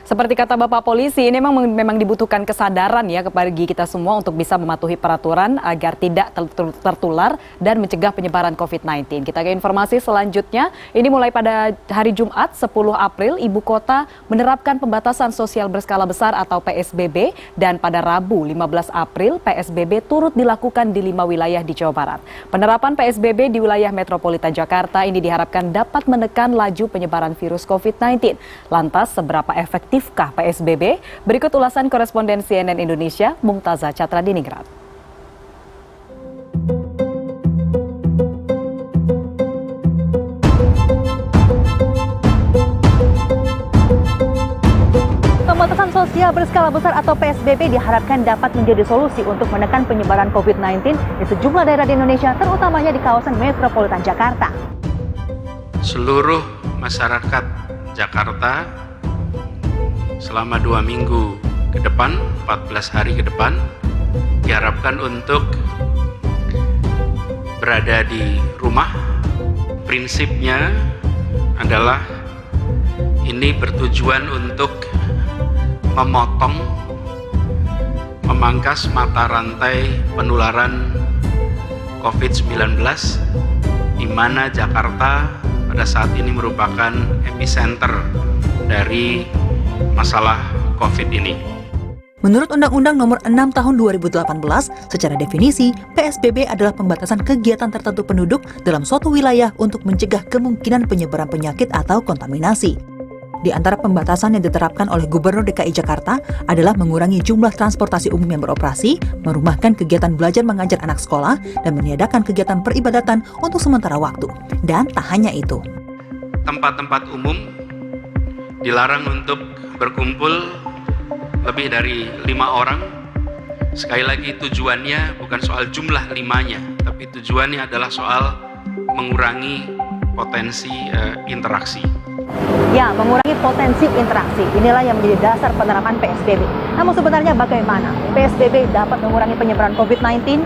Seperti kata Bapak Polisi, ini memang dibutuhkan kesadaran ya bagi kita semua untuk bisa mematuhi peraturan agar tidak tertular dan mencegah penyebaran COVID-19. Kita ke informasi selanjutnya. Ini mulai pada hari Jumat 10 April, Ibu Kota menerapkan pembatasan sosial berskala besar atau PSBB, dan pada Rabu 15 April PSBB turut dilakukan di 5 wilayah di Jawa Barat. Penerapan PSBB di wilayah metropolitan Jakarta ini diharapkan dapat menekan laju penyebaran virus COVID-19. Lantas, seberapa efektifkah PSBB? Berikut ulasan koresponden CNN Indonesia, Mumtazah Catra Diningrat. Pembatasan sosial berskala besar atau PSBB diharapkan dapat menjadi solusi untuk menekan penyebaran COVID-19 di sejumlah daerah di Indonesia, terutamanya di kawasan metropolitan Jakarta. Seluruh masyarakat Jakarta selama 2 minggu ke depan, 14 hari ke depan, diharapkan untuk berada di rumah. Prinsipnya adalah ini bertujuan untuk memangkas mata rantai penularan COVID-19, di mana Jakarta pada saat ini merupakan epicenter dari masalah COVID ini. Menurut Undang-Undang Nomor 6 Tahun 2018, secara definisi, PSBB adalah pembatasan kegiatan tertentu penduduk dalam suatu wilayah untuk mencegah kemungkinan penyebaran penyakit atau kontaminasi. Di antara pembatasan yang diterapkan oleh Gubernur DKI Jakarta adalah mengurangi jumlah transportasi umum yang beroperasi, merumahkan kegiatan belajar mengajar anak sekolah, dan meniadakan kegiatan peribadatan untuk sementara waktu. Dan tak hanya itu. Tempat-tempat umum dilarang untuk berkumpul lebih dari 5 orang. Sekali lagi, tujuannya bukan soal jumlah 5-nya, tapi tujuannya adalah soal mengurangi potensi interaksi. Ya, mengurangi potensi interaksi. Inilah yang menjadi dasar penerapan PSBB. Namun sebenarnya bagaimana PSBB dapat mengurangi penyebaran COVID-19?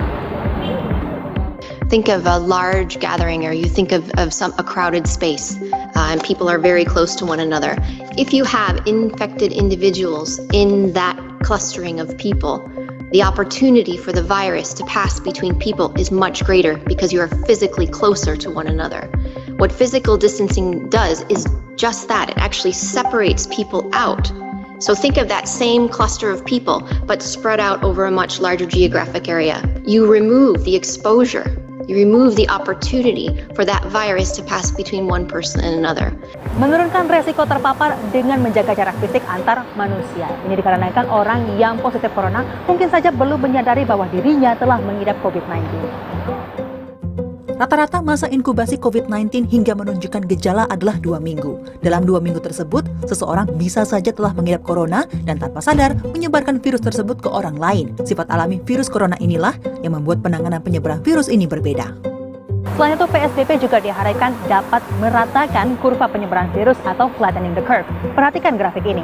Think of a large gathering, or you think of a crowded space, and people are very close to one another. If you have infected individuals in that clustering of people, the opportunity for the virus to pass between people is much greater because you are physically closer to one another. What physical distancing does is just that. It actually separates people out. So think of that same cluster of people, but spread out over a much larger geographic area. You remove the exposure. You remove the opportunity for that virus to pass between one person and another. Menurunkan resiko terpapar dengan menjaga jarak fisik antar manusia. Ini dikarenakan orang yang positif corona mungkin saja belum menyadari bahwa dirinya telah mengidap COVID-19. Rata-rata masa inkubasi COVID-19 hingga menunjukkan gejala adalah 2 minggu. Dalam 2 minggu tersebut, seseorang bisa saja telah mengidap corona dan tanpa sadar menyebarkan virus tersebut ke orang lain. Sifat alami virus corona inilah yang membuat penanganan penyebaran virus ini berbeda. Selain itu, PSBB juga diharapkan dapat meratakan kurva penyebaran virus atau flattening the curve. Perhatikan grafik ini.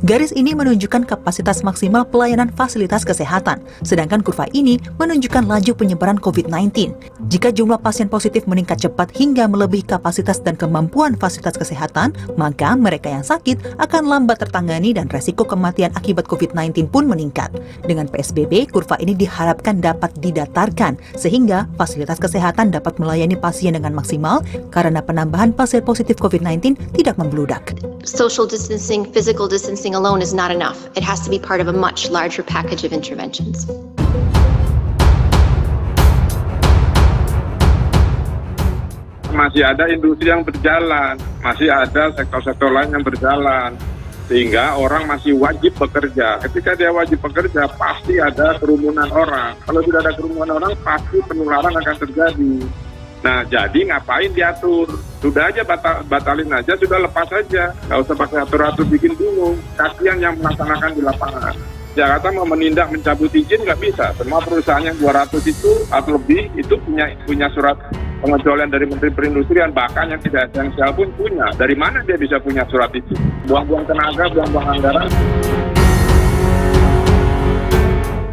Garis ini menunjukkan kapasitas maksimal pelayanan fasilitas kesehatan, sedangkan kurva ini menunjukkan laju penyebaran COVID-19. Jika jumlah pasien positif meningkat cepat hingga melebihi kapasitas dan kemampuan fasilitas kesehatan, maka mereka yang sakit akan lambat tertangani dan resiko kematian akibat COVID-19 pun meningkat. Dengan PSBB, kurva ini diharapkan dapat didatarkan, sehingga fasilitas kesehatan dapat melayani pasien dengan maksimal karena penambahan pasien positif COVID-19 tidak membludak. Social distancing, physical distancing alone is not enough. It has to be part of a much larger package of interventions. Masih ada industri yang berjalan, masih ada sektor-sektor lain yang berjalan, sehingga orang masih wajib bekerja. Ketika dia wajib bekerja, pasti ada kerumunan orang. Kalau tidak ada kerumunan orang, pasti penularan akan terjadi. Nah, jadi ngapain diatur? Sudah aja batalin aja, sudah lepas aja. Nggak usah pakai atur-atur bikin bingung. Kasihan yang melaksanakan di lapangan. Jakarta mau menindak mencabut izin nggak bisa. Semua perusahaan yang 200 itu atau lebih itu punya surat pengecualian dari Menteri Perindustrian, bahkan yang tidak esensial pun punya. Dari mana dia bisa punya surat itu? Buang-buang tenaga, buang-buang anggaran.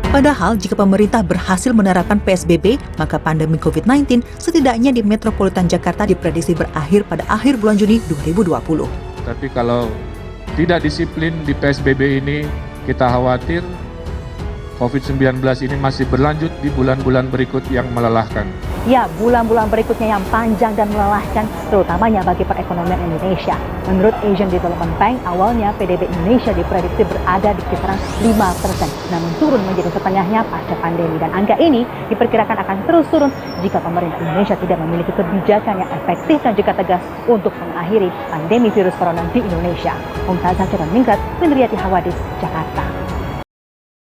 Padahal jika pemerintah berhasil menerapkan PSBB, maka pandemi COVID-19 setidaknya di metropolitan Jakarta diprediksi berakhir pada akhir bulan Juni 2020. Tapi kalau tidak disiplin di PSBB ini, kita khawatir COVID-19 ini masih berlanjut di bulan-bulan berikut yang melelahkan. Ya, bulan-bulan berikutnya yang panjang dan melelahkan, terutamanya bagi perekonomian Indonesia. Menurut Asian Development Bank, awalnya PDB Indonesia diprediksi berada di kisaran 5%, namun turun menjadi setengahnya pasca pandemi. Dan angka ini diperkirakan akan terus turun jika pemerintah Indonesia tidak memiliki kebijakan yang efektif dan juga tegas untuk mengakhiri pandemi virus corona di Indonesia. Mumtazah Ningrat, Windriyati Hawadis, Jakarta.